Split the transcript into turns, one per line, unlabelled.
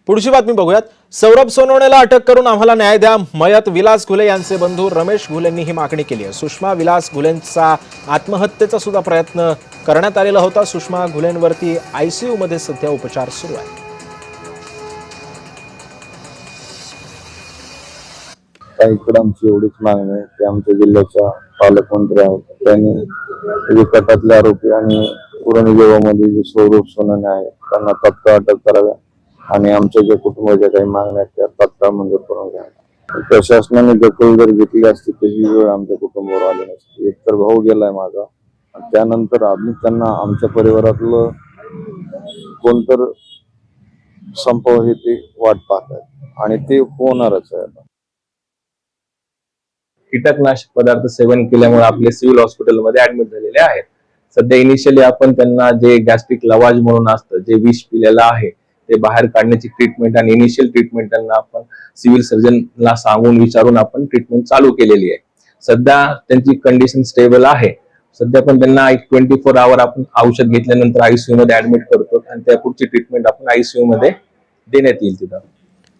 पुढची बातमी बघूयात। सौरभ सोनवणेला अटक करून आम्हाला न्याय द्या, मयत विलास घुले यांचे बंधू रमेश घुलेंनी ही मागणी केली आहे। सुषमा विलास घुलेंचा आत्महत्येचा सुद्धा प्रयत्न करण्यात आलेला होता। सुषमा घुलेंवरती आयसीयू मध्ये सध्या उपचार सुरू आहेत।
इकडे आमची एवढीच मागणी आहे की आमच्या जिल्ह्याच्या पालकमंत्री आहेत त्यांनी कटातले आरोपी आणि पुरणी देवामध्ये जे सौरभ सोनवणे आहे त्यांना तत्काळ अटक कराव्या आणि आमच्या ज्या कुटुंबाच्या काही मागण्या आहेत त्या तत्काळ मंजूर करून घ्याव्या। प्रशासनाने दखल जर घेतली असती तर ही वेळ आमच्या कुटुंबावर आली नसती। एकतर भाऊ गेलाय माझा, त्यानंतर आम्ही त्यांना आमच्या परिवारातलं कोणतर संपव हे ते वाट पाहतात आणि ते होणारच आहे।
कीटकनाशक पदार्थ सेवन केल्यामुळे आपले सिव्हिल हॉस्पिटलमध्ये ऍडमिट झालेले आहेत। सध्या इनिशियली आपण त्यांना जे गॅस्ट्रिक लवाज म्हणून असतं, जे विष पिलेलं आहे ते बाहेर काढण्याची ट्रीटमेंट आणि इनिशियल ट्रीटमेंट त्यांना आपण सिव्हिल सर्जनला सांगून विचारून आपण ट्रीटमेंट चालू केलेली आहे। सध्या त्यांची कंडिशन स्टेबल आहे। सध्या पण त्यांना 24 आवर आपण औषध घेतल्यानंतर आयसीयू मध्ये ऍडमिट करतो आणि त्या पुढची ट्रीटमेंट आपण आयसीयू मध्ये देण्यात येईल तिथं।